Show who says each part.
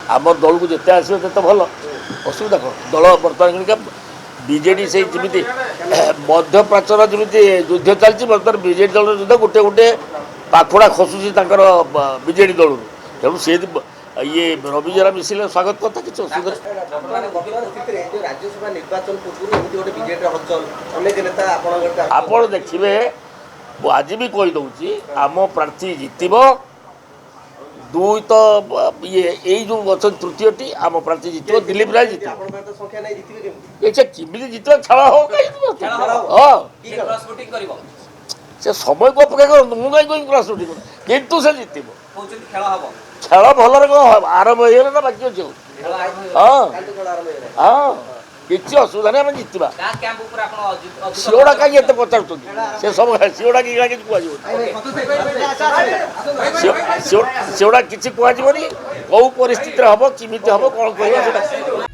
Speaker 1: आम दल को जिते आसो तो भल असुविधा कौन दल बर्तमान बीजेडी से जमी मध्यप्राचर जमी युद्ध चलती बर्तमान बीजेडी दल युद्ध गोटे गोटे पाखुड़ा खसुची बीजेडी दल तेणु से ये रवि जरा मिसिले स्वागत करता कि असुविधा आप देखिए आज भी कहीदे आम प्रार्थी जितब दुई तो ये यही जो अच्छा तृतीय टी आम प्रार्थी जित दिलीप राय जित केमी जित खेल हो से समय को अपेक्षा कर मुझे कहीं क्रॉस शूटिंग कितु से जित खेल भल कौन आरंभ हो ना बाकी अच्छे हाँ हाँ किसी असुविधा नहीं आम जितवा सीओडा कहीं पचार से सब सीओडा कि सीओडा किसी कहनी कौ परिस्थिति हम किमी हम कौन कर